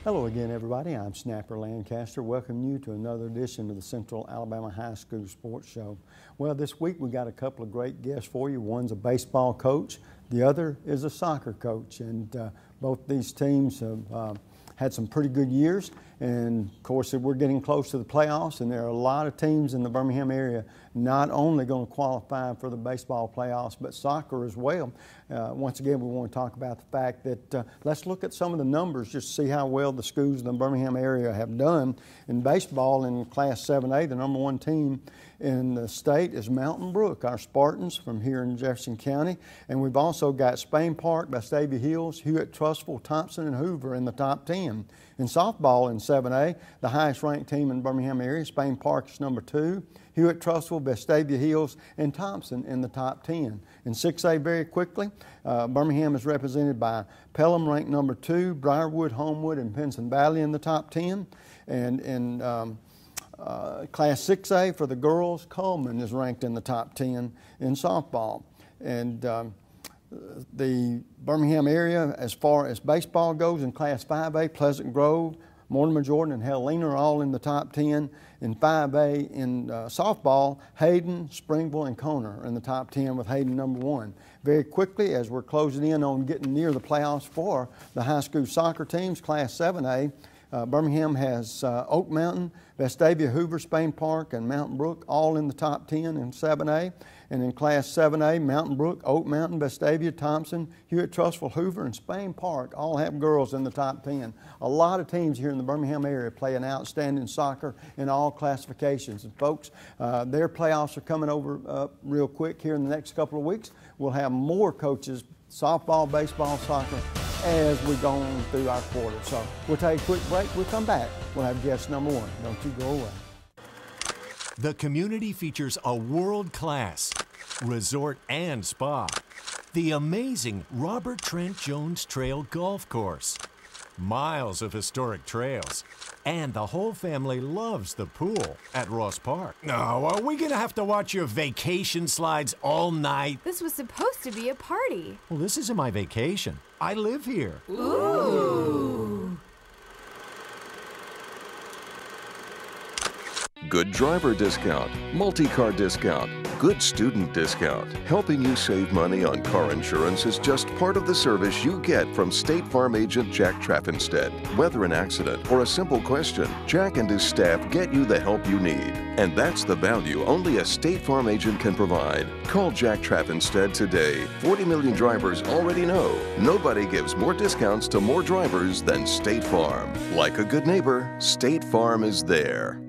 Hello again, everybody. I'm Snapper Lancaster. Welcome you to another edition of the Central Alabama High School Sports Show. Well, this week we got a couple of great guests for you. One's a baseball coach, the other is a soccer coach, and both these teams have had some pretty good years. And of course, we're getting close to the playoffs, and there are a lot of teams in the Birmingham area not only going to qualify for the baseball playoffs, but soccer as well. Once again, we want to talk about the fact that let's look at some of the numbers just to see how well the schools in the Birmingham area have done. In baseball, in Class 7A, the number one team in the state is Mountain Brook, our Spartans from here in Jefferson County. And we've also got Spain Park, Vestavia Hills, Hewitt, Trussville, Thompson, and Hoover in the top 10. In softball in 7A, the highest ranked team in the Birmingham area, Spain Park is number 2, Hewitt, Trussville, Vestavia Hills, and Thompson in the top 10. In 6A, very quickly, Birmingham is represented by Pelham, ranked number 2, Briarwood, Homewood, and Pinson Valley in the top 10. And in Class 6A for the girls, Coleman is ranked in the top 10 in softball. And the Birmingham area, as far as baseball goes, in Class 5A, Pleasant Grove, Mortimer, Jordan, and Helena are all in the top 10. In 5A, in softball, Hayden, Springville, and Conner are in the top 10 with Hayden number 1. Very quickly, as we're closing in on getting near the playoffs for the high school soccer teams, Class 7A, Birmingham has Oak Mountain, Vestavia, Hoover, Spain Park, and Mountain Brook all in the top 10 in 7A. And in Class 7A, Mountain Brook, Oak Mountain, Vestavia, Thompson, Hewitt, Trussville, Hoover, and Spain Park all have girls in the top 10. A lot of teams here in the Birmingham area play an outstanding soccer in all classifications. And folks, their playoffs are coming over real quick here in the next couple of weeks. We'll have more coaches, softball, baseball, soccer, as we go on through our quarter. So we'll take a quick break. We'll come back. We'll have guest number 1. Don't you go away. The community features a world-class resort and spa, the amazing Robert Trent Jones Trail Golf Course, miles of historic trails, and the whole family loves the pool at Ross Park. Now, are we gonna have to watch your vacation slides all night? This was supposed to be a party. Well, this isn't my vacation. I live here. Ooh. Good driver discount, multi-car discount, good student discount. Helping you save money on car insurance is just part of the service you get from State Farm agent Jack Traffinstead. Whether an accident or a simple question, Jack and his staff get you the help you need. And that's the value only a State Farm agent can provide. Call Jack Traffinstead today. 40 million drivers already know nobody gives more discounts to more drivers than State Farm. Like a good neighbor, State Farm is there.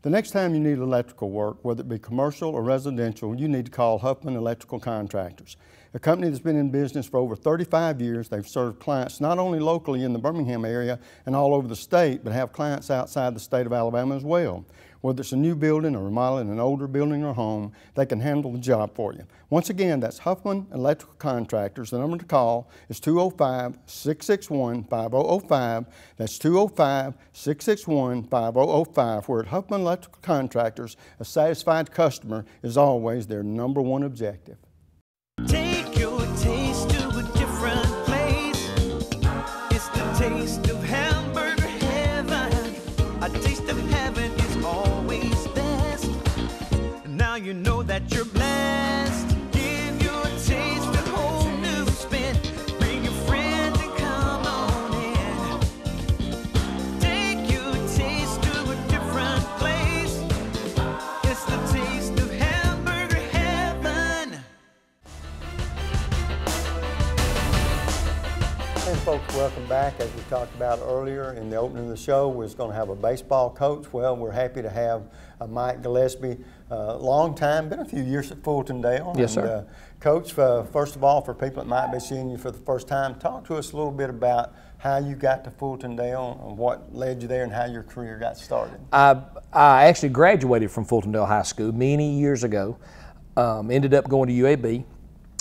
The next time you need electrical work, whether it be commercial or residential, you need to call Huffman Electrical Contractors. A company that's been in business for over 35 years. They've served clients not only locally in the Birmingham area and all over the state, but have clients outside the state of Alabama as well. Whether it's a new building or remodeling an older building or home, they can handle the job for you. Once again, that's Huffman Electrical Contractors. The number to call is 205-661-5005. That's 205-661-5005. Where at Huffman Electrical Contractors, a satisfied customer is always their number 1 objective. Take your taste to a different place. It's the taste of hamburger heaven. A taste of heaven is always best. Now you know that you're blessed. Give your taste a whole new spin. Bring your friends and come on in. Take your taste to a different place. It's the taste of hamburger heaven. And folks, welcome back. As we talked about earlier in the opening of the show, we're going to have a baseball coach. Well, we're happy to have Mike Gillespie, long time, been a few years at Fultondale. Yes, sir. Coach, first of all, for people that might be seeing you for the first time, talk to us a little bit about how you got to Fultondale and what led you there and how your career got started. I actually graduated from Fultondale High School many years ago. Ended up going to UAB.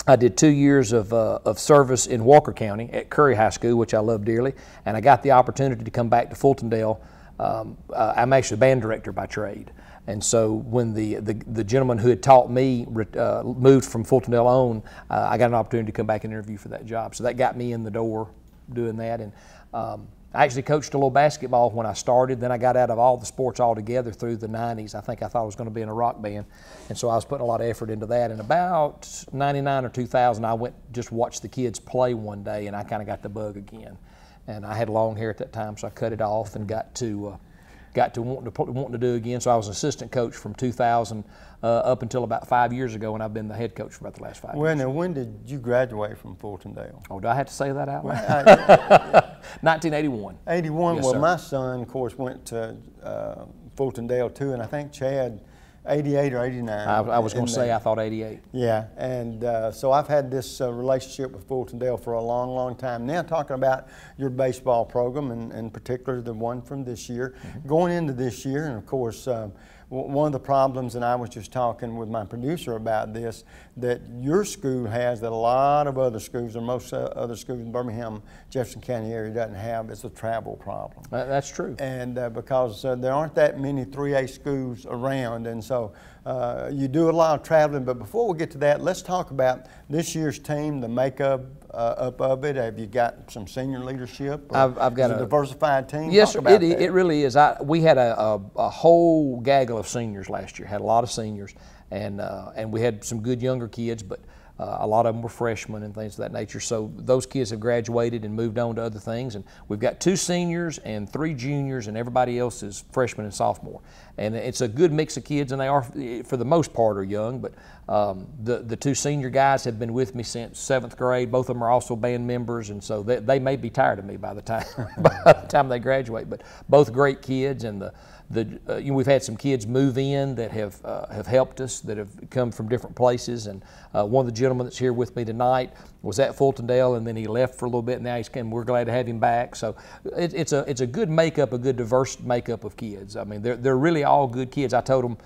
I did 2 years of service in Walker County at Curry High School, which I love dearly, and I got the opportunity to come back to Fultondale. I'm actually a band director by trade, and so when the gentleman who had taught me moved from Fultondale on, I got an opportunity to come back and interview for that job. So that got me in the door doing that, and I actually coached a little basketball when I started. Then I got out of all the sports altogether through the 90s. I think I thought I was going to be in a rock band. And so I was putting a lot of effort into that. And about 99 or 2000, I went just watched the kids play one day, and I kind of got the bug again. And I had long hair at that time, so I cut it off and got to wanting to do it again. So I was an assistant coach from 2000 up until about 5 years ago, and I've been the head coach for about the last 5 years. Well, now, when did you graduate from Fultondale? Oh, do I have to say that out loud? 1981. 81. Yes, well, sir. my son, of course, went to Fultondale too, and I think Chad, 88 or 89. I was going to say I thought 88. Yeah, and so I've had this relationship with Fultondale for a long, long time. Now, talking about your baseball program, and in particular the one from this year, going into this year, and of course, one of the problems, and I was just talking with my producer about this, that your school has that a lot of other schools, or most other schools in Birmingham, Jefferson County area doesn't have, is a travel problem. That's true. And because there aren't that many 3A schools around, and so you do a lot of traveling. But before we get to that, let's talk about this year's team, the makeup up of it. Have you got some senior leadership? I've got a diversified team. Yes, talk about it really is. We had a whole gaggle of seniors last year. Had a lot of seniors, and we had some good younger kids, but a lot of them were freshmen and things of that nature. So those kids have graduated and moved on to other things. And we've got 2 seniors and 3 juniors, and everybody else is freshman and sophomore. And it's a good mix of kids, and they are, for the most part, are young. But the 2 senior guys have been with me since 7th grade. Both of them are also band members, and so they may be tired of me by the time they graduate. But both great kids, and we've had some kids move in that have helped us, that have come from different places. And one of the gentlemen that's here with me tonight was at Fultondale, and then he left for a little bit. And now he's come. We're glad to have him back. So it's a good makeup, a good diverse makeup of kids. I mean, they're really all good kids. I told them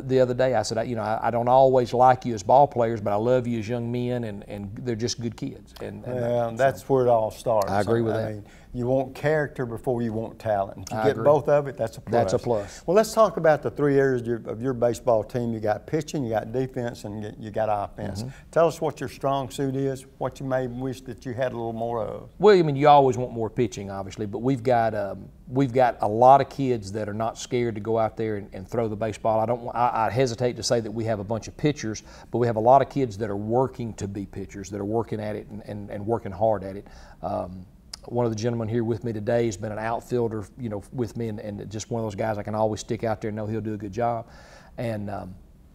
the other day, I said, I don't always like you as ball players, but I love you as young men, and they're just good kids. And that's where it all starts. I agree with that. I mean, you want character before you want talent. If you I get agree. both of it, that's a plus. That's a plus. Well, let's talk about the 3 areas of your baseball team. You got pitching, you got defense, and you got offense. Tell us what your strong suit is, what you may wish that you had a little more of. Well, I mean, you always want more pitching, obviously, but we've got a lot of kids that are not scared to go out there and throw the baseball. I hesitate to say that we have a bunch of pitchers, but we have a lot of kids that are working to be pitchers, that are working at it and working hard at it. One of the gentlemen here with me today has been an outfielder, with me, and just one of those guys I can always stick out there and know he'll do a good job. And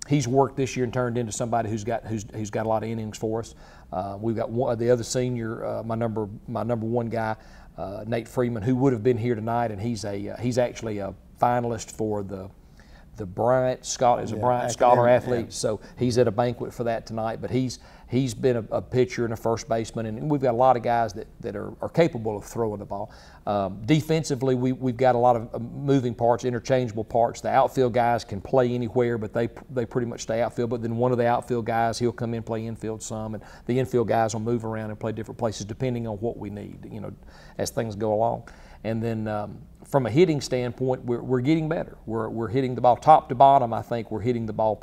he's worked this year and turned into somebody who's got a lot of innings for us. We've got the other senior, my number 1 guy, Nate Freeman, who would have been here tonight, and he's actually a finalist for the Bryant Scholar athlete. So he's at a banquet for that tonight. But he's been a pitcher and a first baseman, and we've got a lot of guys that are capable of throwing the ball. Defensively, we've got a lot of moving parts, interchangeable parts. The outfield guys can play anywhere, but they pretty much stay outfield. But then one of the outfield guys, he'll come in and play infield some, and the infield guys will move around and play different places depending on what we need, as things go along. And then from a hitting standpoint, we're getting better. We're hitting the ball top to bottom. I think we're hitting the ball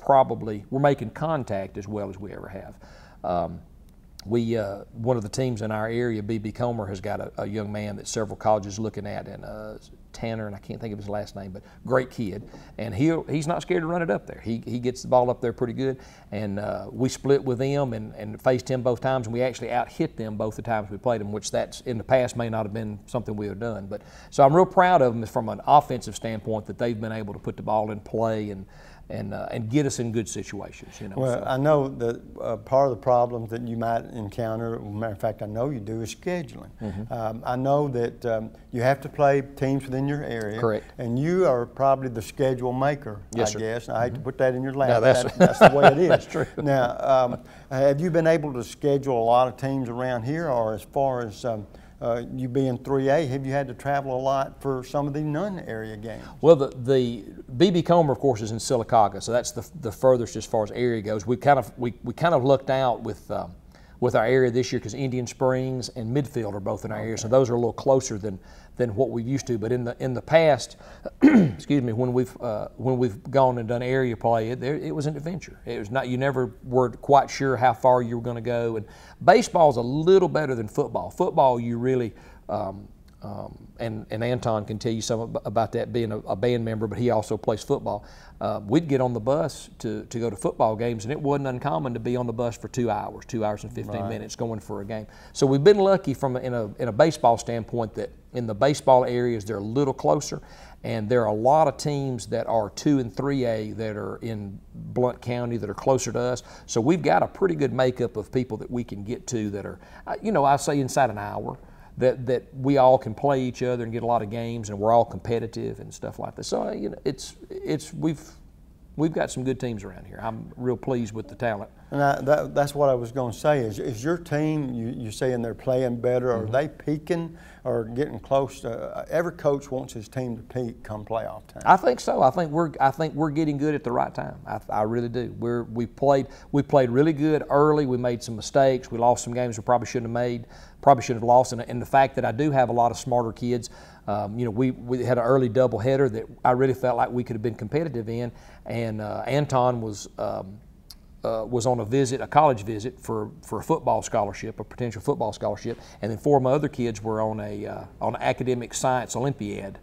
we're making contact as well as we ever have. One of the teams in our area, B.B. Comer, has got a young man that several colleges looking at, and Tanner, and I can't think of his last name, but great kid. And he's not scared to run it up there. He gets the ball up there pretty good, and we split with them and faced him both times, and we actually out-hit them both the times we played them, which that's in the past may not have been something we have done. But so I'm real proud of them from an offensive standpoint that they've been able to put the ball in play and get us in good situations. Well, so. I know that part of the problems that you might encounter, matter of fact, I know you do, is scheduling. I know that you have to play teams within your area. Correct. And you are probably the schedule maker, yes, I sir. guess. I hate to put that in your lap. No, that's the way it is. That's true. Now, have you been able to schedule a lot of teams around here, or as far as you being 3A, have you had to travel a lot for some of the non-area games? Well, the B.B. Comer, of course, is in Sylacauga, so that's the furthest as far as area goes. We kind of lucked out with our area this year because Indian Springs and Midfield are both in our area, so those are a little closer than what we used to. But in the past, excuse me, when we've gone and done area play, it was an adventure. It was not, you never were quite sure how far you were going to go. And baseball's a little better than football. Football, you really and Anton can tell you something about that, being a band member, but he also plays football. We'd get on the bus to go to football games, and it wasn't uncommon to be on the bus for 2 hours, 2 hours and 15 minutes going for a game. So we've been lucky in a baseball standpoint that in the baseball areas they're a little closer, and there are a lot of teams that are 2 and 3A that are in Blount County that are closer to us. So we've got a pretty good makeup of people that we can get to that are, I say inside an hour. That we all can play each other and get a lot of games, and we're all competitive and stuff like that. So we've got some good teams around here. I'm real pleased with the talent. And that's what I was going to say. Is your team, you saying they're playing better? Are they peaking or getting close to? Every coach wants his team to peak come playoff time. I think so. I think we're getting good at the right time. I really do. We played really good early. We made some mistakes. We lost some games we probably shouldn't have made. Probably should have lost. And the fact that I do have a lot of smarter kids. We had an early doubleheader that I really felt like we could have been competitive in. And Anton was on a college visit for a football scholarship, a potential football scholarship, and then 4 of my other kids were on an academic science Olympiad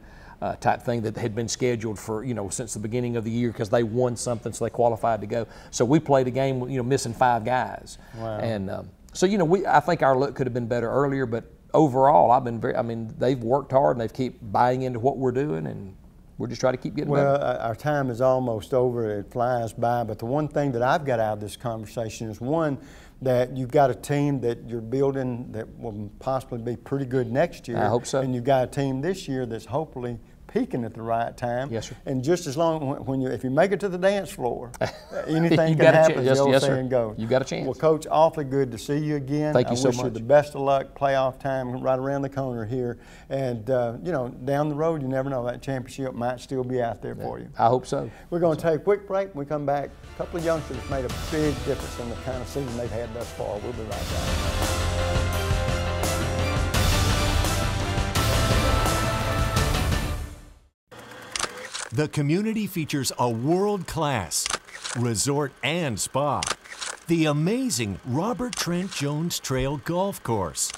type thing that had been scheduled for since the beginning of the year because they won something, so they qualified to go. So we played a game, missing 5 guys. Wow. And so I think our luck could have been better earlier, but overall they've worked hard and they've keep buying into what we're doing, and we're just trying to keep getting better. Well, our time is almost over. It flies by. But the one thing that I've got out of this conversation is, one, that you've got a team that you're building that will possibly be pretty good next year. I hope so. And you've got a team this year that's hopefully peaking at the right time. Yes, sir. And just as long if you make it to the dance floor, anything can happen. Yes, the old sir. saying goes. You got a chance. Well, Coach, awfully good to see you again. Thank you so much. I wish you the best of luck. Playoff time right around the corner here, and down the road, you never know, that championship might still be out there for you. I hope so. We're going to take a quick break. When we come back, a couple of youngsters made a big difference in the kind of season they've had thus far. We'll be right back. The community features a world-class resort and spa, the amazing Robert Trent Jones Trail Golf Course,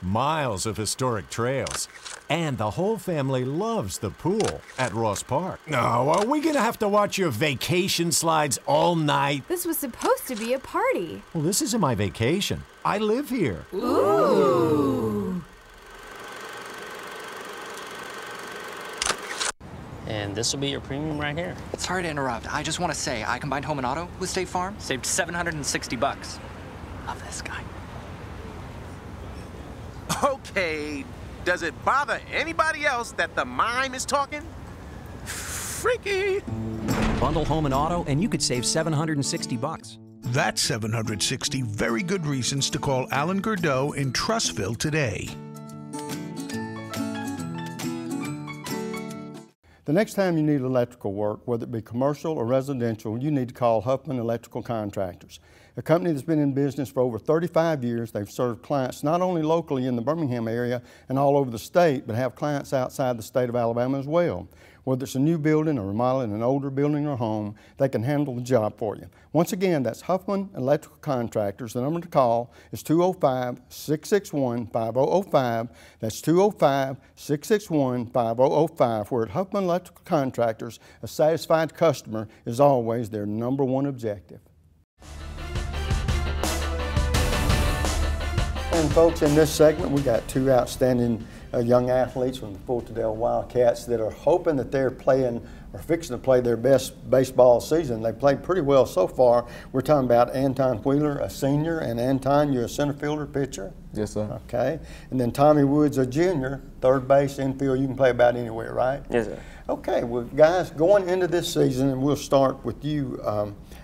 miles of historic trails, and the whole family loves the pool at Ross Park. No, are we gonna have to watch your vacation slides all night? This was supposed to be a party. Well, this isn't my vacation. I live here. Ooh. And this will be your premium right here. Sorry to interrupt. I just want to say I combined home and auto with State Farm. Saved $760. Love this guy. Okay, does it bother anybody else that the mime is talking? Freaky. Bundle home and auto, and you could save $760. That's 760 very good reasons to call Alan Gurdeau in Trussville today. The next time you need electrical work, whether it be commercial or residential, you need to call Huffman Electrical Contractors, a company that's been in business for over 35 years. They've served clients not only locally in the Birmingham area and all over the state, but have clients outside the state of Alabama as well. Whether it's a new building or remodeling an older building or home, they can handle the job for you. Once again, that's Huffman Electrical Contractors. The number to call is 205-661-5005. That's 205-661-5005. We're at Huffman Electrical Contractors. A satisfied customer is always their #1 objective. And folks, in this segment, we got 2 outstanding young athletes from the Fultondale Wildcats that are hoping that they're playing or fixing to play their best baseball season. They played pretty well so far. We're talking about Anton Wheeler, a senior, and Anton, you're a center fielder, pitcher? Yes, sir. Okay. And then Tommy Woods, a junior, third base, infield. You can play about anywhere, right? Yes, sir. Okay. Well, guys, going into this season, and we'll start with you,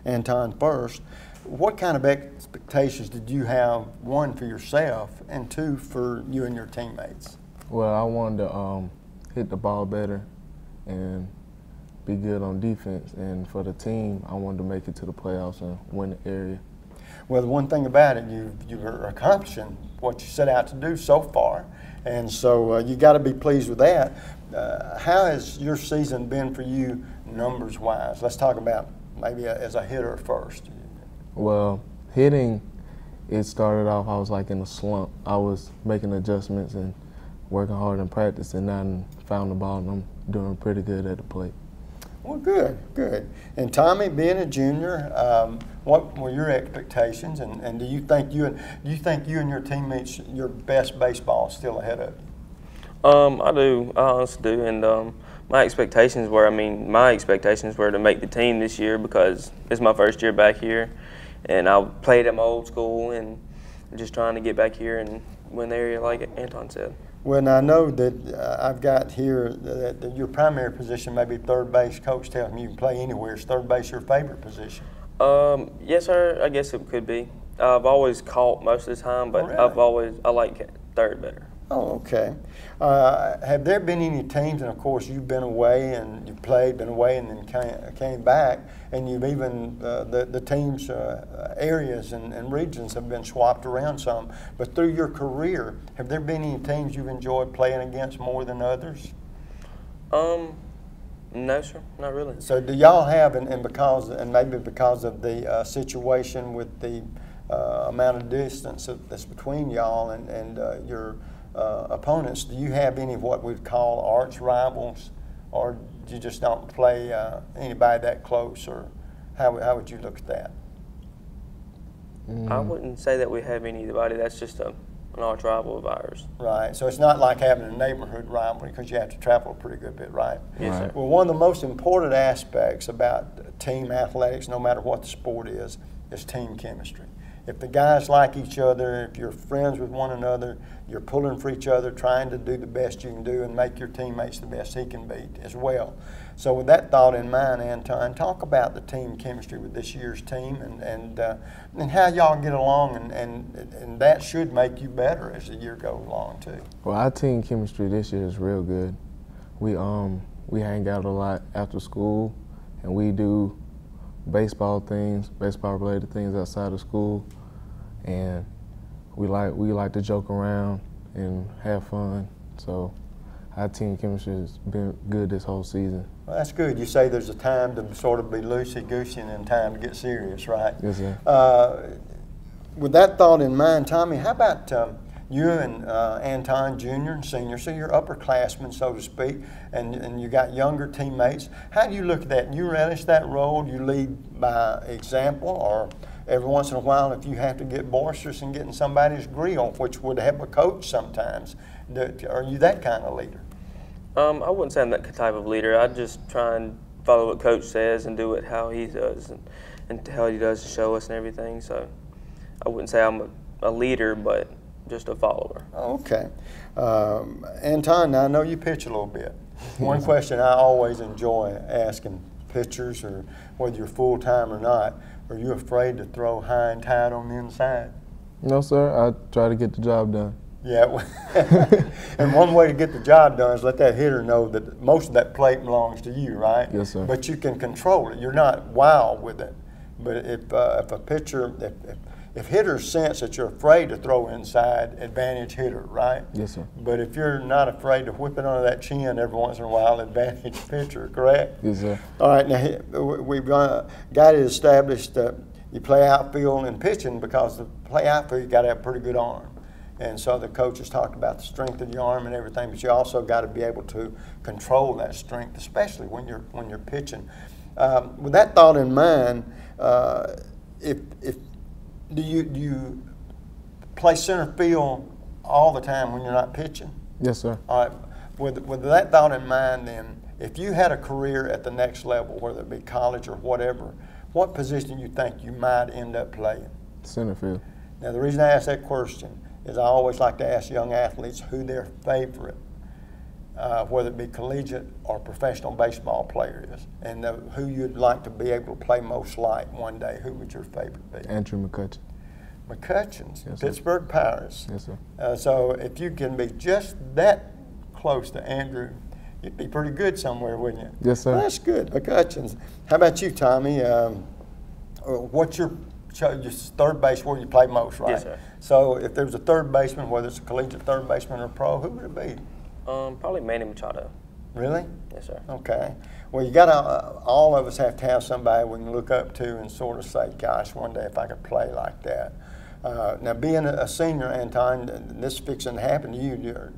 Anton, first. What kind of expectations did you have, 1, for yourself, and 2, for you and your teammates? Well, I wanted to hit the ball better and be good on defense. And for the team, I wanted to make it to the playoffs and win the area. Well, the one thing about it, you're accomplishing what you set out to do so far. And so you got to be pleased with that. How has your season been for you numbers-wise? Let's talk about maybe as a hitter first. Well, hitting, it started off, I was like in a slump. I was making adjustments and working hard in practice, and now I found the ball, and I'm doing pretty good at the plate. Well, good, good. And Tommy, being a junior, what were your expectations? And do you think you and your teammates, your best baseball is still ahead of you? I do. I honestly do. And my expectations were to make the team this year because it's my first year back here, and I played at my old school and just trying to get back here and win the area, like Anton said. Well, now I know that I've got here that your primary position may be third base. Coach tells me you can play anywhere. Is third base your favorite position? Yes, sir. I guess it could be. I've always caught most of the time, but really? I like third better. Oh, okay. Have there been any teams, and of course you've been away and you've played, been away and then came back, and you've even, the teams' areas and regions have been swapped around some, but through your career, have there been any teams you've enjoyed playing against more than others? No, sir, not really. So do y'all have, and maybe because of the situation with the amount of distance that's between y'all and your opponents, do you have any of what we'd call arch rivals, or do you just don't play anybody that close, or how would you look at that? I wouldn't say that we have anybody that's just an arch rival of ours. Right, so it's not like having a neighborhood rivalry because you have to travel a pretty good bit, right? Yes, sir. Well, one of the most important aspects about team athletics, no matter what the sport is team chemistry. If the guys like each other, if you're friends with one another, you're pulling for each other, trying to do the best you can do and make your teammates the best he can be as well. So with that thought in mind, Anton, talk about the team chemistry with this year's team and how y'all get along, and that should make you better as the year goes along too. Well, our team chemistry this year is real good. We hang out a lot after school, and we do baseball related things outside of school, and we like to joke around and have fun. So our team chemistry has been good this whole season. Well, that's good. You say there's a time to sort of be loosey-goosey and then time to get serious, right? Yes, sir. With that thought in mind, Tommy, how about you and Anton, junior and senior, so you're upperclassmen, so to speak, and you got younger teammates. How do you look at that? You relish that role? Do you lead by example, or every once in a while, if you have to get boisterous and get in somebody's grill, which would help a coach sometimes, are you that kind of leader? I wouldn't say I'm that type of leader. I just try and follow what Coach says and do it how he does and how he does to show us and everything. So I wouldn't say I'm a leader, but just a follower. Okay. Anton, now I know you pitch a little bit. One question I always enjoy asking pitchers, or whether you're full-time or not, are you afraid to throw high and tight on the inside? No, sir. I try to get the job done. Yeah, and one way to get the job done is let that hitter know that most of that plate belongs to you, right? Yes, sir. But you can control it. You're not wild with it. But if a pitcher, if hitters sense that you're afraid to throw inside, advantage hitter, right? Yes, sir. But if you're not afraid to whip it under that chin every once in a while, advantage pitcher, correct? Yes, sir. All right, now we've got it established that you play outfield and pitching, because to play outfield you got to have a pretty good arm. And so the coaches talked about the strength of your arm and everything, but you also got to be able to control that strength, especially when you're pitching. With that thought in mind, do you play center field all the time when you're not pitching? Yes, sir. All right. With that thought in mind, then, if you had a career at the next level, whether it be college or whatever, what position do you think you might end up playing? Center field. Now, the reason I ask that question is I always like to ask young athletes who their favorite, whether it be collegiate or professional baseball player is, and who you'd like to be able to play most like one day. Who would your favorite be? Andrew McCutcheon. McCutcheon's, yes, Pittsburgh Pirates. Yes, sir. So if you can be just that close to Andrew, you'd be pretty good somewhere, wouldn't you? Yes, sir. Well, that's good, McCutcheon's. How about you, Tommy? What's your third base where you play most, right? Yes, sir. So if there's a third baseman, whether it's a collegiate third baseman or pro, who would it be? Probably Manny Machado. Really? Yes, sir. Okay. Well, you got to, all of us have to have somebody we can look up to and sort of say, gosh, one day if I could play like that. Now, being a senior, Anton, this is fixing to happen to you. Do you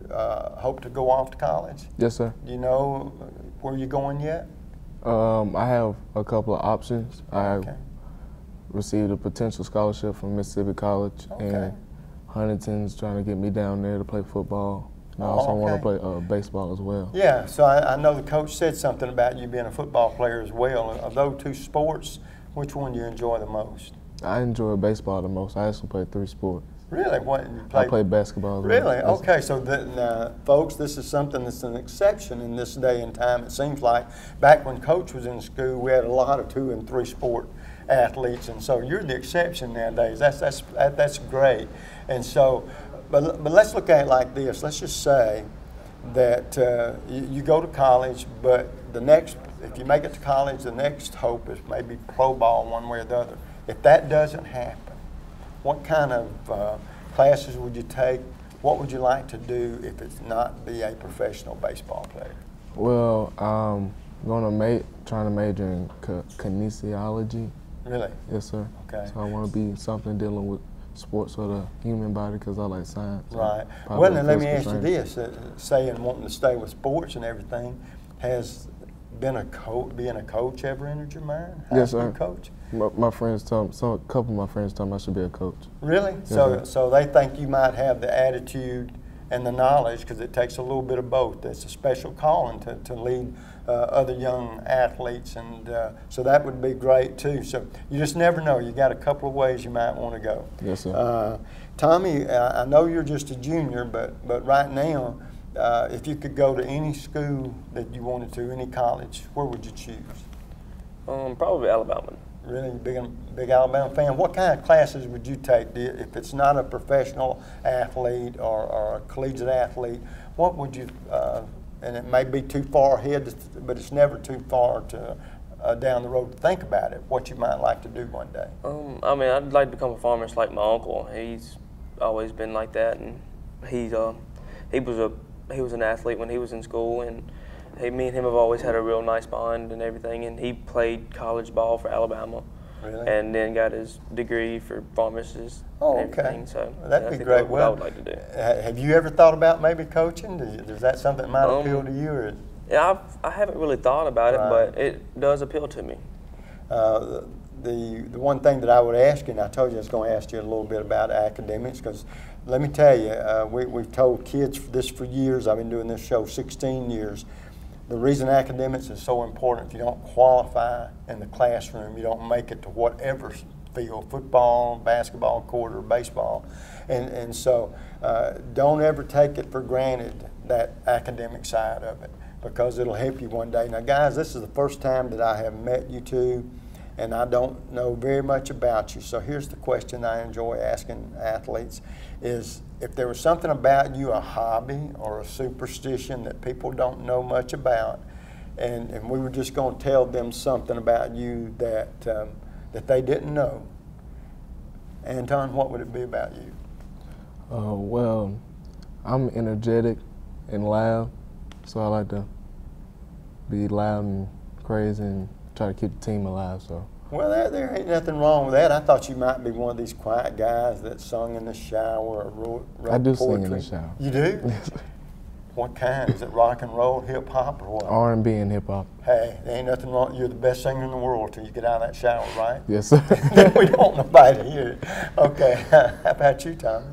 hope to go off to college? Yes, sir. Do you know where you're going yet? I have a couple of options. Okay. I received a potential scholarship from Mississippi College, and Huntington's trying to get me down there to play football. And I also want to play baseball as well. Yeah, so I know the coach said something about you being a football player as well. Of those two sports, which one do you enjoy the most? I enjoy baseball the most. I actually play 3 sports. Really? What, you play? I play basketball as well. Really? Okay, so folks, this is something that's an exception in this day and time. It seems like back when Coach was in school, we had a lot of 2- and 3-sport athletes, and so you're the exception nowadays. That's great. And so, but let's look at it like this. Let's just say that you go to college, but if you make it to college, the next hope is maybe pro ball one way or the other. If that doesn't happen, what kind of classes would you take? What would you like to do if it's not be a professional baseball player? Well, I'm trying to major in kinesiology. Really? Yes, sir. Okay. So I want to be something dealing with sports of the human body because I like science. Right. Well, now let me ask you this: saying wanting to stay with sports and everything, has being a coach ever entered your mind? Yes, sir. Coach. My friends tell me, a couple of my friends tell me I should be a coach. Really? Yes, so they think you might have the attitude and the knowledge, because it takes a little bit of both. It's a special calling to lead other young athletes, and so that would be great too. So you just never know. You got a couple of ways you might want to go. Yes, sir. Tommy, I know you're just a junior, but right now, if you could go to any school that you wanted to, any college, where would you choose? Probably Alabama. Really, big Alabama fan. What kind of classes would you take if it's not a professional athlete or a collegiate athlete? What would you? And it may be too far ahead, but it's never too far to down the road to think about it. What you might like to do one day. I mean, I'd like to become a pharmacist like my uncle. He's always been like that, and he was an athlete when he was in school, and me and him have always had a real nice bond and everything, and he played college ball for Alabama. Really? And then got his degree for pharmacist and everything. So that'd be great. What I would like to do. Have you ever thought about maybe coaching? Is that something that might appeal to you? Or? Yeah, I haven't really thought about it, but it does appeal to me. The one thing that I would ask you, and I told you I was going to ask you a little bit about academics, because let me tell you, we've told kids this for years. I've been doing this show 16 years. The reason academics is so important, if you don't qualify in the classroom, you don't make it to whatever field, football, basketball court, or baseball. And so don't ever take it for granted, that academic side of it, because it'll help you one day. Now, guys, this is the first time that I have met you two, and I don't know very much about you. So here's the question I enjoy asking athletes is, if there was something about you, a hobby or a superstition that people don't know much about, and we were just going to tell them something about you that that they didn't know, Anton, what would it be about you? Well, I'm energetic and loud, so I like to be loud and crazy and try to keep the team alive. So. Well, there ain't nothing wrong with that. I thought you might be one of these quiet guys that sung in the shower or wrote I do poetry. sing in the shower. You do? What kind? Is it rock and roll, hip hop, or what? R&B and hip hop. Hey, there ain't nothing wrong. You're the best singer in the world till you get out of that shower, right? Yes, sir. We don't want nobody to hear it. Okay. How about you, Tommy?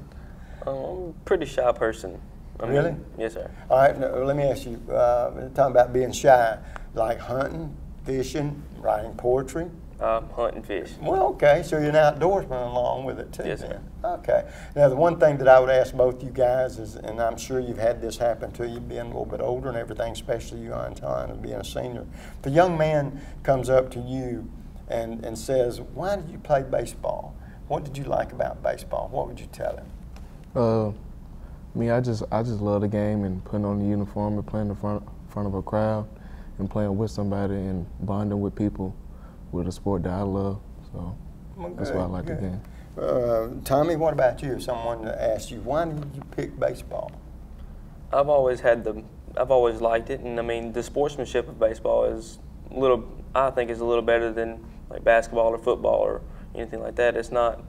I'm a pretty shy person. Really? Yes, sir. All right. Now, let me ask you. Talking about being shy, like hunting, fishing, writing poetry. Hunt and fish. Well, okay, so you're an outdoorsman along with it too. Yes, then. sir. Okay. Now, the one thing that I would ask both you guys is, and I'm sure you've had this happen to you, being a little bit older and everything, especially you, Anton, and being a senior. If a young man comes up to you and says, "Why did you play baseball? What did you like about baseball?" What would you tell him? I just love the game and putting on the uniform and playing in front of a crowd and playing with somebody and bonding with people with a sport that I love, so that's why I like the game. Tommy, what about you? If someone asked you, why did you pick baseball? I've always liked it, and I mean the sportsmanship of baseball is I think is a little better than like basketball or football or anything like that. It's not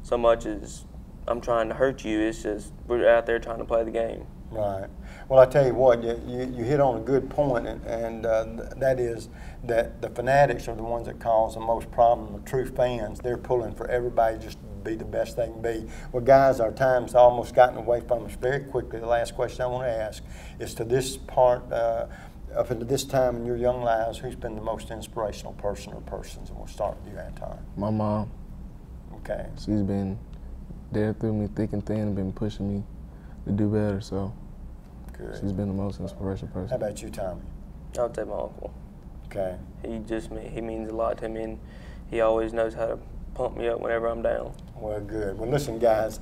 so much as I'm trying to hurt you. It's just we're out there trying to play the game. Right. Well, I tell you what, you hit on a good point, and that is that the fanatics are the ones that cause the most problem. The true fans, they're pulling for everybody just to be the best they can be. Well, guys, our time's almost gotten away from us very quickly. The last question I want to ask is to this part, up into this time in your young lives, who's been the most inspirational person or persons? And we'll start with you, Anton. My mom. Okay. She's been there through me thick and thin and been pushing me to do better, so good. She's been the most inspirational person. How about you, Tommy? I would say my uncle. Okay. He means a lot to me, and he always knows how to pump me up whenever I'm down. Well, good. Well, listen, guys,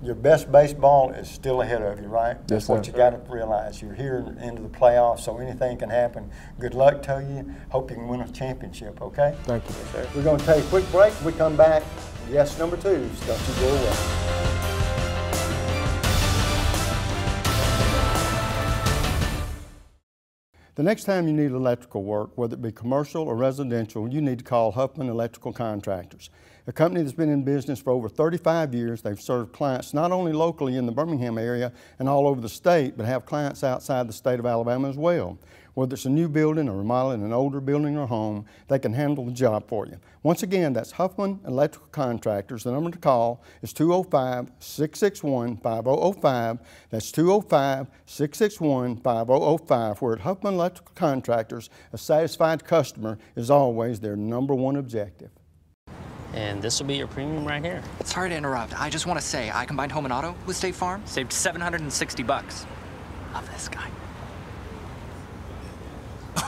your best baseball is still ahead of you, right? That's what you got to realize. You're here into the playoffs, so anything can happen. Good luck to you. Hope you can win a championship, okay? Thank you. Yes, sir. We're going to take a quick break. We come back. Yes, number 2. Don't you go away. The next time you need electrical work, whether it be commercial or residential, you need to call Huffman Electrical Contractors. A company that's been in business for over 35 years. They've served clients not only locally in the Birmingham area and all over the state, but have clients outside the state of Alabama as well. Whether it's a new building or remodeling an older building or home, they can handle the job for you. Once again, that's Huffman Electrical Contractors. The number to call is 205-661-5005. That's 205-661-5005. Where at Huffman Electrical Contractors, a satisfied customer is always their #1 objective. And this will be your premium right here. Sorry to interrupt. I just want to say I combined home and auto with State Farm. Saved $760. Love this guy.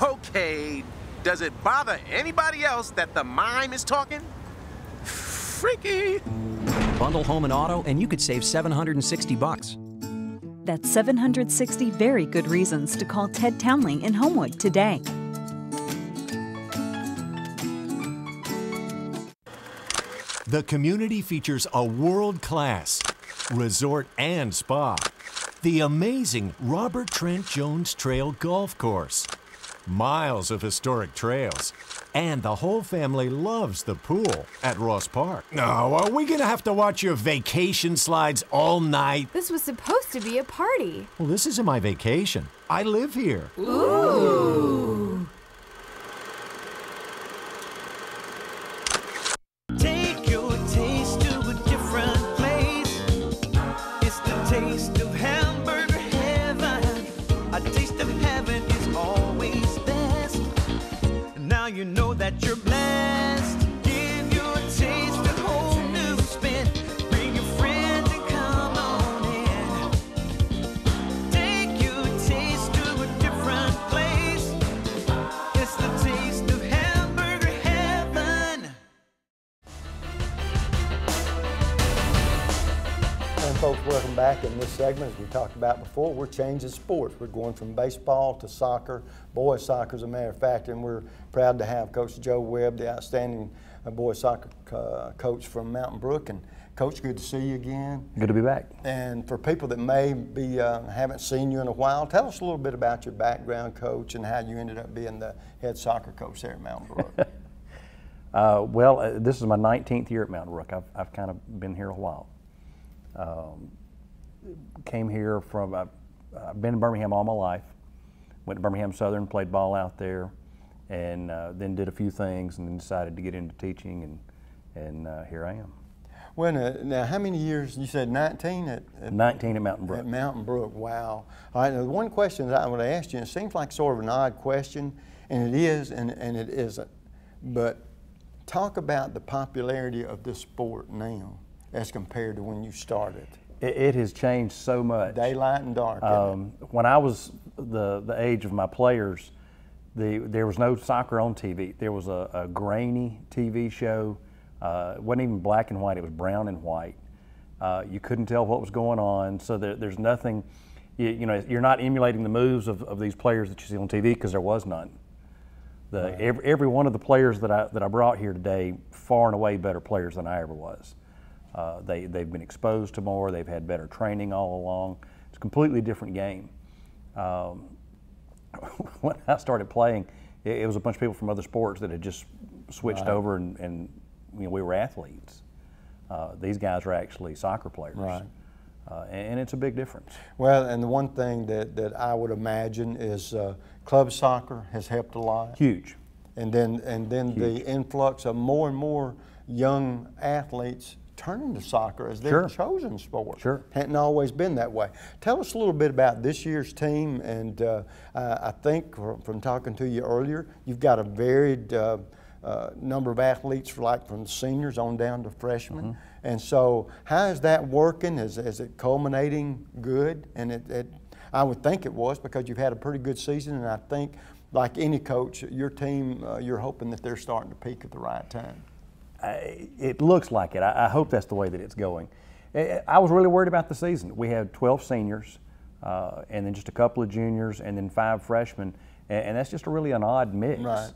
Okay, does it bother anybody else that the mime is talking? Freaky. Bundle home and auto, and you could save $760. That's 760 very good reasons to call Ted Townley in Homewood today. The community features a world-class resort and spa, the amazing Robert Trent Jones Trail Golf Course, miles of historic trails, and the whole family loves the pool at Ross Park. No, are we gonna have to watch your vacation slides all night? This was supposed to be a party. Well, this isn't my vacation. I live here. Ooh. Take your taste to a different place. It's the taste of hamburger heaven. A taste of heaven is always best. Now you know that you're blessed. Give your taste a whole new spin. Bring your friends and come on in. Take your taste to a different place. It's the taste of hamburger heaven. And folks, welcome back. In this segment, as we talked about before, we're changing sports. We're going from baseball to soccer, boys soccer as a matter of fact, and we're proud to have Coach Joe Webb, the outstanding boys soccer coach from Mountain Brook. And Coach, good to see you again. Good to be back. And for people that may be haven't seen you in a while, tell us a little bit about your background, Coach, and how you ended up being the head soccer coach there at Mountain Brook. This is my 19th year at Mountain Brook. I've kind of been here a while. Came here from, I've been in Birmingham all my life. Went to Birmingham Southern, played ball out there, and then did a few things and then decided to get into teaching, and here I am. Well, now how many years? You said 19 at 19 at Mountain Brook. At Mountain Brook, wow. All right, now the one question that I would ask you, and it seems like sort of an odd question, and it is and it isn't, but talk about the popularity of this sport now as compared to when you started. It has changed so much. Daylight and dark. When I was the age of my players, there was no soccer on TV. There was a grainy TV show. It wasn't even black and white. It was brown and white. You couldn't tell what was going on. So there's nothing. You know, you're not emulating the moves of these players that you see on TV because there was none. Right. Every one of the players that I brought here today, far and away better players than I ever was. They've been exposed to more. They've had better training all along. It's a completely different game. When I started playing, it was a bunch of people from other sports that had just switched over, and you know, we were athletes. These guys are actually soccer players. Right. And it's a big difference. Well, and the one thing that I would imagine is club soccer has helped a lot. Huge. And then the influx of more and more young athletes turning to soccer as their chosen sport. Sure. Hadn't always been that way. Tell us a little bit about this year's team, and I think from talking to you earlier, you've got a varied number of athletes, from the seniors on down to freshmen. Mm-hmm. And so how is that working? Is it culminating good? And I would think it was, because you've had a pretty good season, and I think, like any coach, your team, you're hoping that they're starting to peak at the right time. It looks like it. I hope that's the way that it's going. I was really worried about the season. We had 12 seniors, and then just a couple of juniors, and then 5 freshmen, and that's just really an odd mix. Right.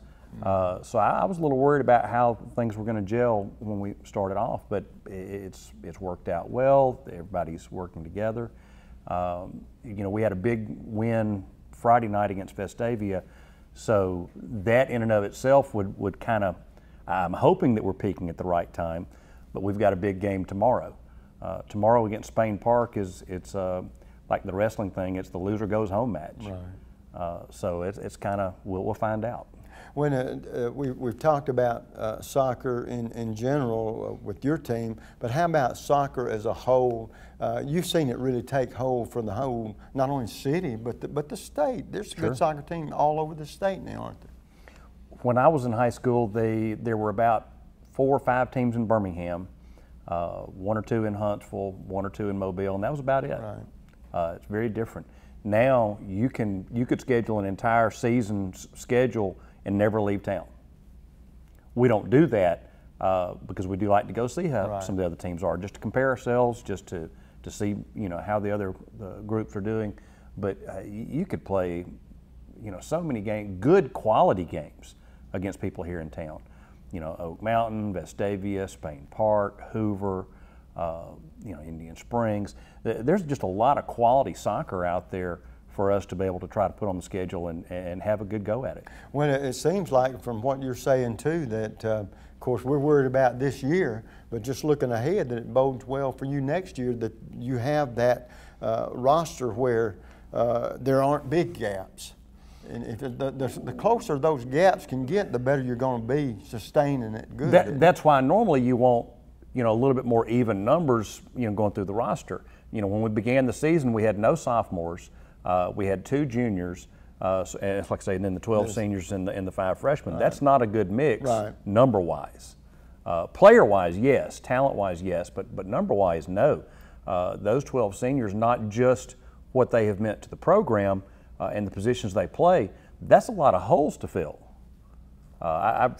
So I was a little worried about how things were going to gel when we started off, but it's worked out well. Everybody's working together. We had a big win Friday night against Vestavia, so that in and of itself would kind of, I'm hoping that we're peaking at the right time, but we've got a big game tomorrow. Tomorrow against Spain Park it's like the wrestling thing. It's the loser goes home match. Right. So it's kind of, we'll find out. When we've talked about soccer in general with your team, but how about soccer as a whole? You've seen it really take hold for the whole, not only city, but the state. There's a good soccer team all over the state now, aren't there? When I was in high school, there were about 4 or 5 teams in Birmingham, 1 or 2 in Huntsville, 1 or 2 in Mobile, and that was about it. Right. It's very different. Now you could schedule an entire season's schedule and never leave town. We don't do that because we do like to go see how some of the other teams are, just to compare ourselves, just to see how the other groups are doing. But you could play so many good quality games against people here in town. Oak Mountain, Vestavia, Spain Park, Hoover, Indian Springs. There's just a lot of quality soccer out there for us to be able to try to put on the schedule and have a good go at it. Well, it seems like from what you're saying too that, of course, we're worried about this year, but just looking ahead, that it bodes well for you next year, that you have that roster where there aren't big gaps. And if the closer those gaps can get, the better you're going to be sustaining it good. That's why normally you want a little bit more even numbers going through the roster. When we began the season, we had no sophomores. We had 2 juniors, and like I say, and then the 12 seniors and the 5 freshmen. That's not a good mix, number-wise. Player-wise, yes. Talent-wise, yes. But number-wise, no. Those 12 seniors, not just what they have meant to the program and the positions they play, that's a lot of holes to fill. I'm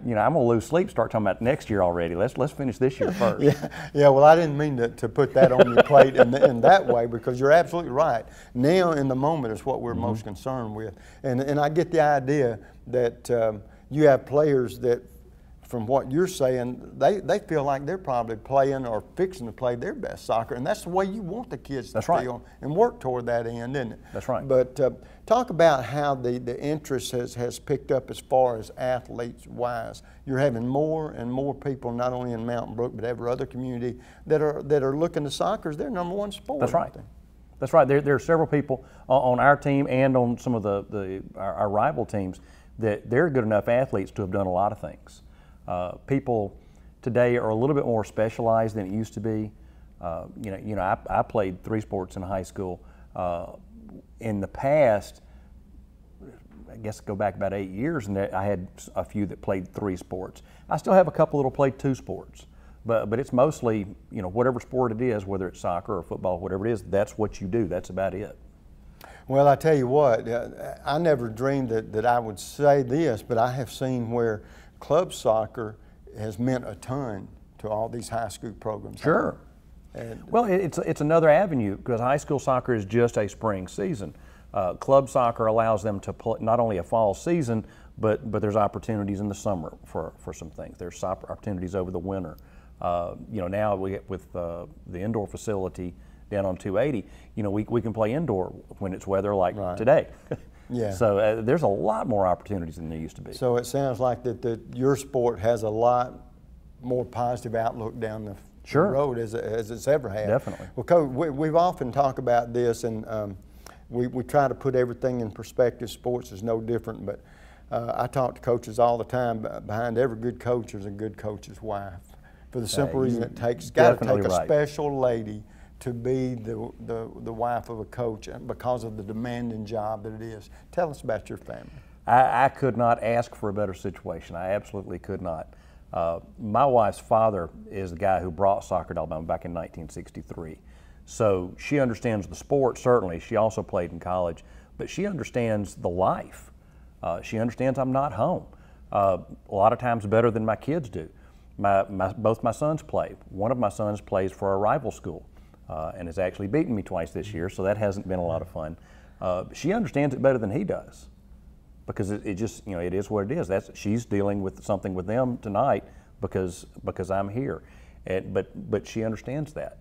going to lose sleep, start talking about next year already. Let's finish this year first. Yeah. Well, I didn't mean to put that on your plate in that way, because you're absolutely right. Now, in the moment, is what we're most concerned with, and I get the idea that you have players that, from what you're saying, they feel like they're probably playing or fixing to play their best soccer, and that's the way you want the kids to feel and work toward that end, isn't it? That's right. But talk about how the interest has picked up as far as athletes-wise. You're having more and more people, not only in Mountain Brook, but every other community, that are looking to soccer as their #1 sport. That's right. That's right. There are several people on our team and on some of our rival teams that they're good enough athletes to have done a lot of things. People today are a little bit more specialized than it used to be. I played 3 sports in high school. In the past, I guess go back about 8 years, and I had a few that played 3 sports. I still have a couple that'll play 2 sports, but it's mostly whatever sport it is, whether it's soccer or football, whatever it is, that's what you do. That's about it. Well, I tell you what, I never dreamed that I would say this, but I have seen where club soccer has meant a ton to all these high school programs. Sure. Well, it's another avenue, because high school soccer is just a spring season. Club soccer allows them to play not only a fall season, but there's opportunities in the summer for some things. There's opportunities over the winter. Now with the indoor facility down on 280, we can play indoor when it's weather like today. Yeah. So there's a lot more opportunities than there used to be. So it sounds like that your sport has a lot more positive outlook down the Sure. road as it's ever had. Definitely. Well, Coach, we've often talked about this, and we try to put everything in perspective. Sports is no different, but I talk to coaches all the time. Behind every good coach is a good coach's wife, for the simple reason it takes got to take a special lady to be the wife of a coach because of the demanding job that it is. Tell us about your family. I could not ask for a better situation. I absolutely could not. My wife's father is the guy who brought soccer to Alabama back in 1963. So she understands the sport, certainly. She also played in college, but she understands the life. She understands I'm not home. A lot of times better than my kids do. Both my sons play. One of my sons plays for a rival school and has actually beaten me twice this year, so that hasn't been a lot of fun. She understands it better than he does, because it just, it is what it is. She's dealing with something with them tonight because I'm here, but she understands that,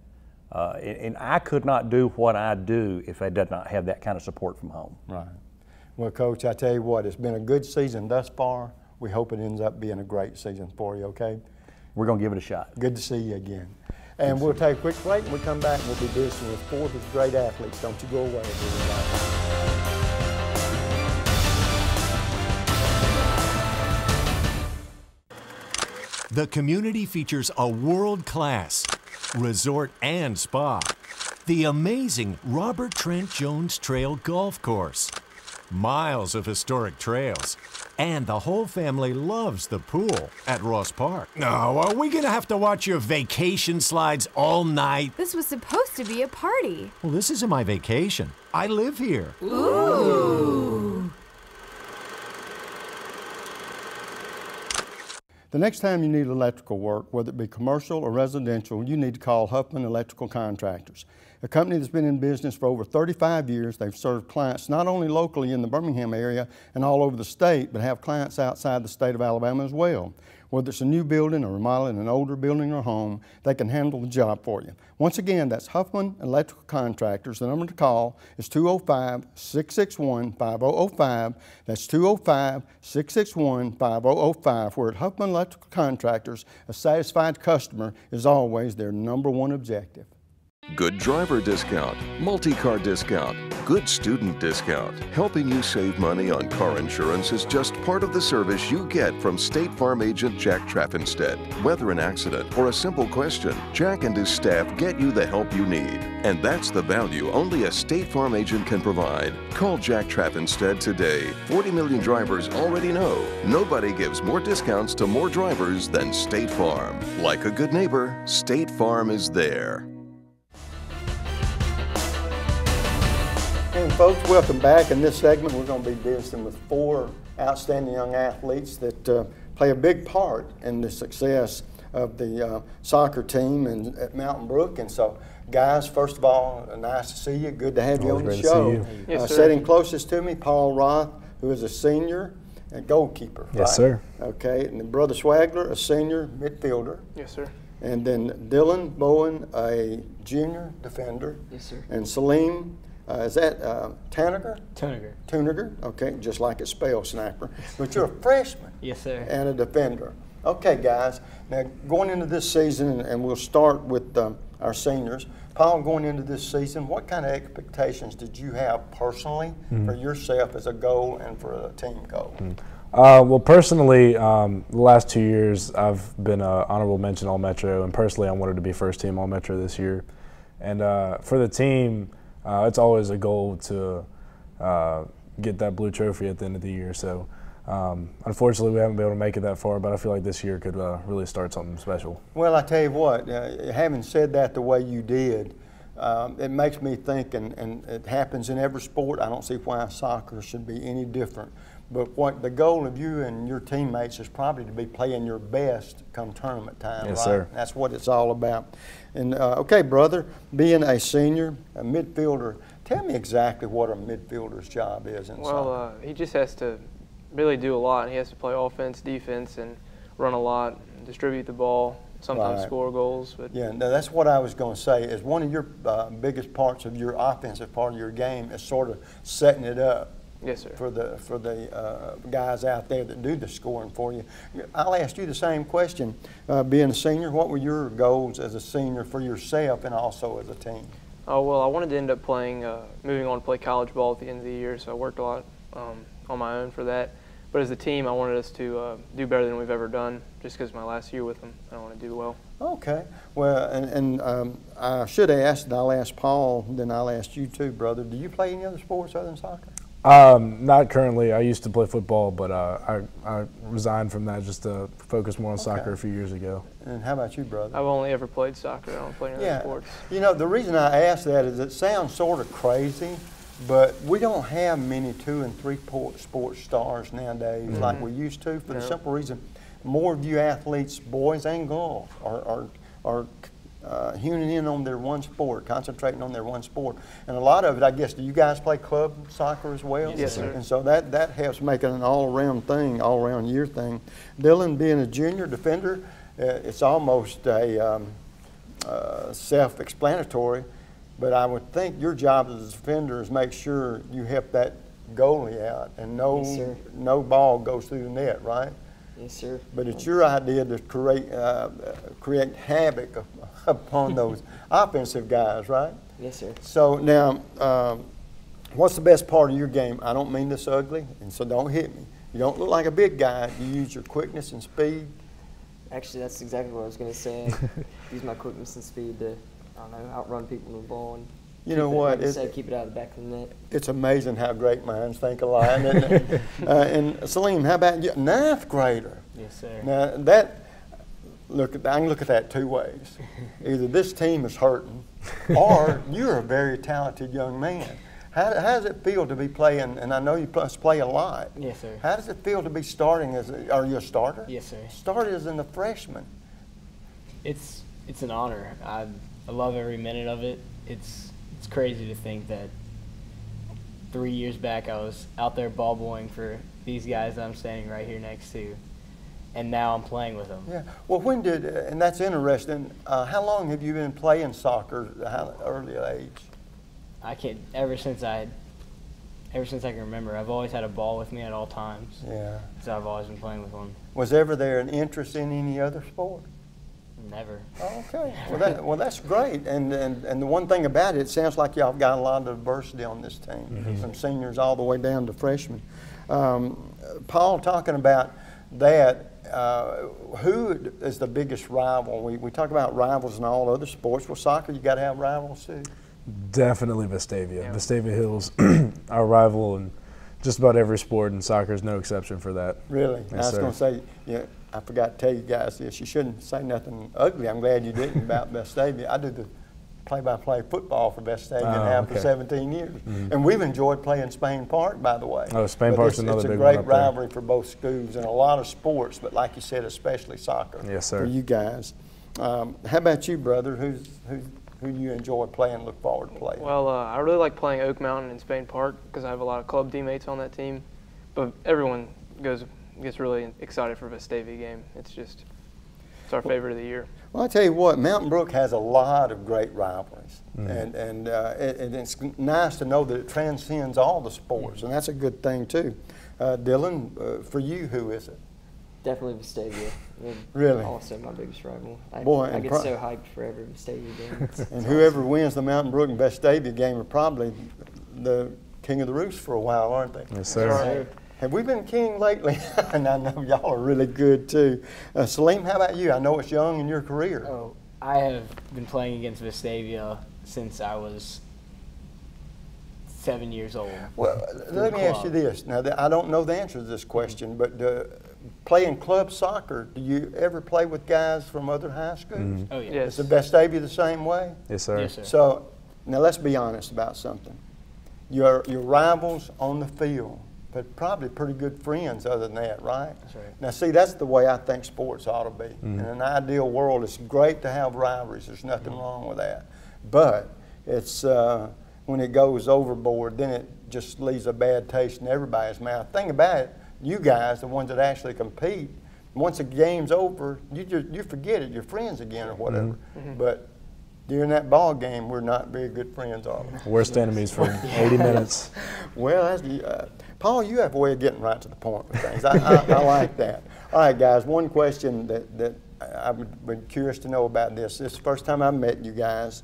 and I could not do what I do if I did not have that kind of support from home. Right. Well, Coach, I tell you what, it's been a good season thus far. We hope it ends up being a great season for you. Okay. We're going to give it a shot. Good to see you again. And we'll take a quick break, and we'll come back and we'll be visiting with 4 of his great athletes. Don't you go away, everybody. The community features a world-class resort and spa, the amazing Robert Trent Jones Trail Golf Course, miles of historic trails, and the whole family loves the pool at Ross Park. No, are we gonna have to watch your vacation slides all night? This was supposed to be a party. Well, this isn't my vacation. I live here. Ooh. The next time you need electrical work, whether it be commercial or residential, you need to call Huffman Electrical Contractors, a company that's been in business for over 35 years. They've served clients not only locally in the Birmingham area and all over the state, but have clients outside the state of Alabama as well. Whether it's a new building or remodeling an older building or home, they can handle the job for you. Once again, that's Huffman Electrical Contractors. The number to call is 205-661-5005. That's 205-661-5005. Where at Huffman Electrical Contractors, a satisfied customer is always their #1 objective. Good driver discount, multi-car discount, good student discount. Helping you save money on car insurance is just part of the service you get from State Farm agent Jack Traffinstead. Whether an accident or a simple question, Jack and his staff get you the help you need. And that's the value only a State Farm agent can provide. Call Jack Traffinstead today. 40 million drivers already know nobody gives more discounts to more drivers than State Farm. Like a good neighbor, State Farm is there. And folks, welcome back. In this segment, we're going to be visiting with 4 outstanding young athletes that play a big part in the success of the soccer team at Mountain Brook. And so, guys, first of all, nice to see you. Good to have you on the show. Yes, sir. Sitting closest to me, Paul Roth, who is a senior and goalkeeper. Yes, right? sir. Okay, and then Brother Swagler, a senior midfielder. Yes, sir. And then Dylan Bowen, a junior defender. Yes, sir. And Salim, is that Tanager? Tanager. Tanager, okay, just like it's spelled, Snapper. But you're a freshman. Yes, sir. And a defender. Okay, guys, now going into this season, and we'll start with our seniors. Paul, going into this season, what kind of expectations did you have personally for yourself as a goal and for a team goal? Well, personally, the last 2 years I've been an honorable mention All-Metro, and personally I wanted to be first team All-Metro this year. And for the team, it's always a goal to get that blue trophy at the end of the year. So unfortunately we haven't been able to make it that far, but I feel like this year could really start something special. Well, I tell you what, having said that the way you did, it makes me think, and it happens in every sport. I don't see why soccer should be any different. But what the goal of you and your teammates is probably to be playing your best come tournament time, yes, right? Sir. That's what it's all about. And okay, brother, being a senior, a midfielder, tell me exactly what a midfielder's job is in soccer. Well, he just has to really do a lot. He has to play offense, defense, and run a lot, distribute the ball, sometimes score goals. But yeah, no, that's what I was going to say. Is one of your biggest parts of your offensive part of your game is sort of setting it up Yes, sir. For the guys out there that do the scoring for you. I'll ask you the same question. Being a senior, what were your goals as a senior for yourself and also as a team? Oh, well, I wanted to end up playing, moving on to play college ball at the end of the year, so I worked a lot on my own for that. But as a team, I wanted us to do better than we've ever done, just because my last year with them, I want to do well. Okay. Well, and I should ask, and I'll ask Paul, then I'll ask you too, brother. Do you play any other sports other than soccer? Not currently. I used to play football, but I resigned from that just to focus more on soccer a few years ago. And how about you, brother? I've only ever played soccer. I don't play any other sports. You know, the reason I ask that is it sounds sort of crazy, but we don't have many 2- and 3-sport stars nowadays like we used to, for the simple reason more of you athletes, boys and girls, are honing in on their one sport, concentrating on their one sport. And a lot of it, I guess, do you guys play club soccer as well? Yes, sir. And so that helps make it an all-around thing, all-around year thing. Dylan, being a junior defender, it's almost a self-explanatory, but I would think your job as a defender is make sure you help that goalie out and no ball goes through the net, right? Yes, sir. But it's your idea to create havoc upon those offensive guys, right? Yes, sir. So now, what's the best part of your game? I don't mean this ugly, and so don't hit me. You don't look like a big guy. You use your quickness and speed. Actually, that's exactly what I was going to say. Use my quickness and speed to, I don't know, outrun people with the ball and you know what? Keep it out of the back of the net. It's amazing how great minds think alike. And Salim, how about you? 9th grader. Yes, sir. Now I can look at that two ways. Either this team is hurting, or you're a very talented young man. How does it feel to be playing? And I know you play a lot. Yes, sir. How does it feel to be starting are you a starter? Yes, sir. Started as a freshman. It's an honor. I love every minute of it. It's crazy to think that 3 years back I was out there ball boying for these guys that I'm standing right here next to, and now I'm playing with them. Yeah. Well, when did and that's interesting. How long have you been playing soccer? How early age? Ever since I can remember. I've always had a ball with me at all times. Yeah. So I've always been playing with one. Was ever there an interest in any other sport? Never. Okay. Well, that's great. And the one thing about it, it sounds like y'all got a lot of diversity on this team, from seniors all the way down to freshmen. Paul, talking about that, who is the biggest rival? We talk about rivals in all other sports. Well, soccer, you got to have rivals too. Definitely Vestavia. Yeah. Vestavia Hills, our rival in just about every sport, and soccer is no exception for that. Really? Yes, I was going to say, yeah, I forgot to tell you guys this. You shouldn't say nothing ugly. I'm glad you didn't about Vestavia. I do the play-by-play football for Vestavia and have for 17 years. And we've enjoyed playing Spain Park, by the way. Oh, Spain Park's another big one. It's a great rivalry for both schools and a lot of sports, but like you said, especially soccer. Yes, sir. For you guys. How about you, brother? Who do you enjoy playing and look forward to playing? Well, I really like playing Oak Mountain and Spain Park because I have a lot of club teammates on that team. But everyone gets really excited for Vestavia game. It's our favorite of the year. Well, I tell you what, Mountain Brook has a lot of great rivalries, and it's nice to know that it transcends all the sports, and that's a good thing too. Dylan, for you, who is it? Definitely Vestavia. Really? Also my biggest rival. I get so hyped for every Vestavia game. And whoever wins the Mountain Brook and Vestavia game are probably the king of the roost for a while, aren't they? Yes, sir. Yes, sir. Have we been king lately? And I know y'all are really good too. Salim, how about you? I know it's young in your career. Oh, I have been playing against Vestavia since I was 7 years old. Well, let me ask you this. Now, I don't know the answer to this question, but playing club soccer, do you ever play with guys from other high schools? Oh, yeah. Is the Vestavia the same way? Yes, sir. Yes, sir. So, now let's be honest about something. Your rivals on the field, but probably pretty good friends other than that, right? That's right. Now, see, that's the way I think sports ought to be. In an ideal world, it's great to have rivalries. There's nothing wrong with that. But it's when it goes overboard, then it just leaves a bad taste in everybody's mouth. Think about it. You guys, the ones that actually compete, once the game's over, you forget it. You're friends again or whatever. But during that ball game, we're not very good friends, are we? Worst enemies for 80 minutes. Well, Paul, you have a way of getting right to the point with things. I like that. All right, guys, one question that I would be curious to know about this. This is the first time I've met you guys,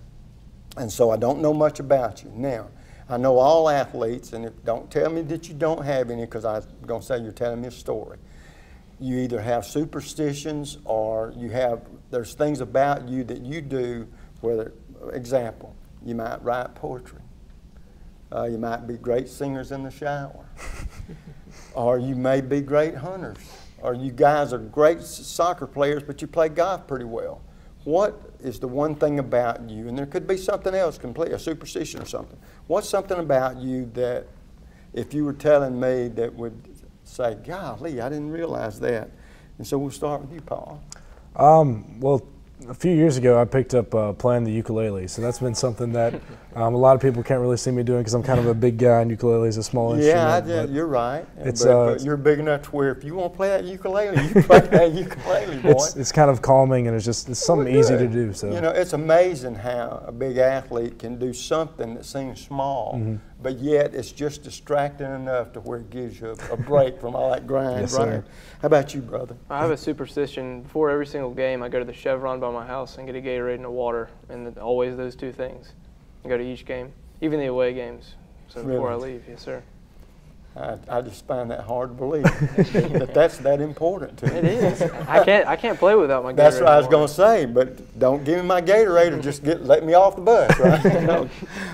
and so I don't know much about you. Now, I know all athletes, and don't tell me that you don't have any, because I'm going to say you're telling me a story. You either have superstitions or there's things about you that you do, whether, example, you might write poetry. You might be great singers in the shower. Or you may be great hunters. Or you guys are great soccer players, but you play golf pretty well. What is the one thing about you, and there could be something else completely, a superstition or something. What's something about you that if you were telling me that would say, golly, I didn't realize that? And so we'll start with you, Paul. Well, a few years ago, I picked up playing the ukulele, so that's been something that a lot of people can't really see me doing because I'm kind of a big guy and ukulele is a small instrument. Yeah, you're right. But you're big enough to where if you want to play that ukulele, you play that ukulele, boy. It's kind of calming and it's something easy to do. So you know, it's amazing how a big athlete can do something that seems small, but yet it's just distracting enough to where it gives you a break from all that grind. Yes, right? sir. How about you, brother? I have a superstition. Before every single game, I go to the Chevron by my house and get a Gatorade and a water, and always those two things. I go to each game, even the away games. So before I leave, yes, sir. I just find that hard to believe that that's that important to you. It is. I can't play without my Gatorade. That's what I was going to say, but don't give me my Gatorade or just let me off the bus, right? No.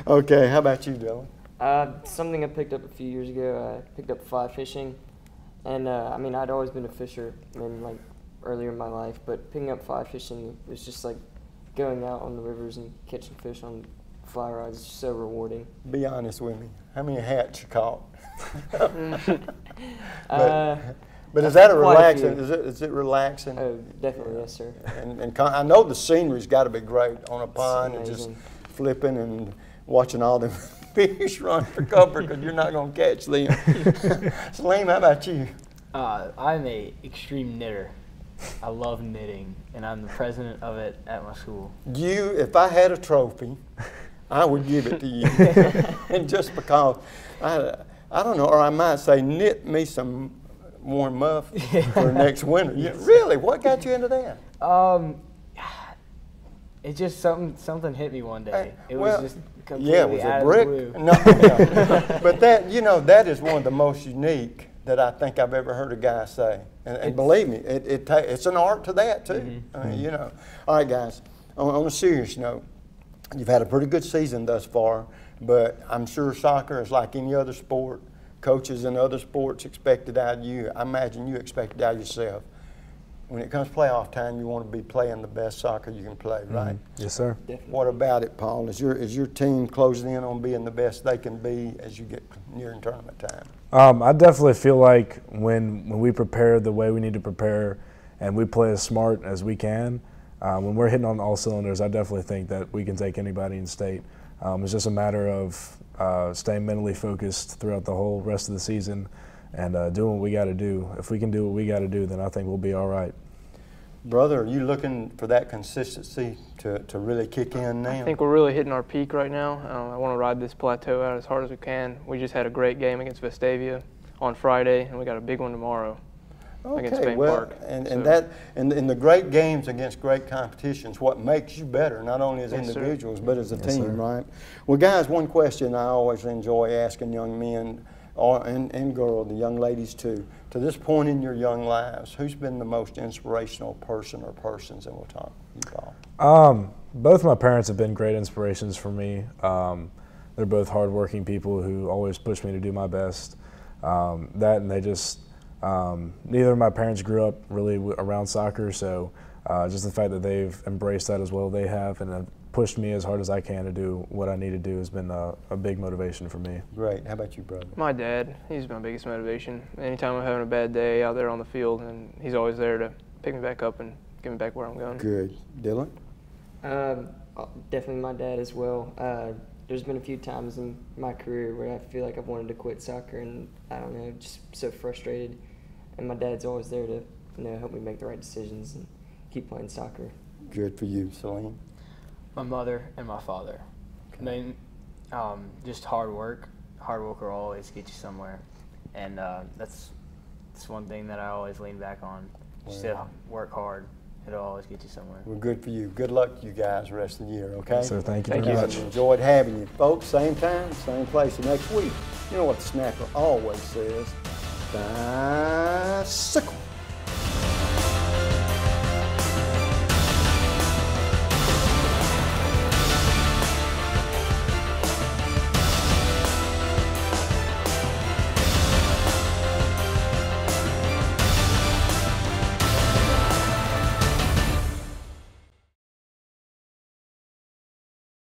Okay, how about you, Dylan? Something I picked up a few years ago. I picked up fly fishing, and I mean, I'd always been a fisherman like earlier in my life, but picking up fly fishing was just like going out on the rivers and catching fish on fly rods. It's just so rewarding. Be honest with me. How many hats you caught? But is that a relaxing? Is it relaxing? Oh, definitely, yes, sir. And I know the scenery's got to be great on a pond and just flipping and watching all them fish run for cover because you're not going to catch them. Salim, how about you? I'm a extreme knitter. I love knitting, and I'm the president of it at my school. If I had a trophy, I would give it to you. And just because, I don't know, or I might say, knit me some warm muff for next winter. Really? What got you into that? It just something hit me one day. It was just completely was out it of brick? the blue. No. But that is one of the most unique that I think I've ever heard a guy say. And believe me, it's an art to that too. I mean, All right, guys. On a serious note, you've had a pretty good season thus far, but I'm sure soccer is like any other sport. Coaches in other sports expect it out of you. I imagine you expect it out of yourself. When it comes playoff time, you want to be playing the best soccer you can play, right? Yes, sir. Definitely. What about it, Paul? Is your team closing in on being the best they can be as you get near tournament time? I definitely feel like when we prepare the way we need to prepare and we play as smart as we can, when we're hitting on all cylinders, I definitely think that we can take anybody in state. It's just a matter of staying mentally focused throughout the whole rest of the season and doing what we got to do. If we can do what we got to do, then I think we'll be all right. Brother, are you looking for that consistency to really kick in now? I think we're really hitting our peak right now. I want to ride this plateau out as hard as we can. We just had a great game against Vestavia on Friday, and we got a big one tomorrow against Spain Park. And the great games against great competitions, what makes you better, not only as individuals, but as a team, right? Well, guys, one question I always enjoy asking young men and girls, the young ladies too, to this point in your young lives, who's been the most inspirational person or persons? And we'll talk you, Paul. Both my parents have been great inspirations for me. They're both hardworking people who always push me to do my best. And they just, neither of my parents grew up really around soccer, so just the fact that they've embraced that as well they have and have pushed me as hard as I can to do what I need to do has been a big motivation for me. Great. How about you, brother? My dad, he's my biggest motivation. Anytime I'm having a bad day out there on the field, and he's always there to pick me back up and get me back where I'm going. Good. Dylan? Definitely my dad as well. There's been a few times in my career where I feel like I've wanted to quit soccer and, I don't know, just so frustrated. And my dad's always there to, help me make the right decisions and keep playing soccer. Good for you, Salim. My mother and my father. I mean, just hard work. Hard work will always get you somewhere, and that's one thing that I always lean back on. Just to work hard. It'll always get you somewhere. Well, good for you. Good luck to you guys the rest of the year, okay? So thank you very much. Enjoyed having you. Folks, same time, same place next week. You know what the Snapper always says, bicycle.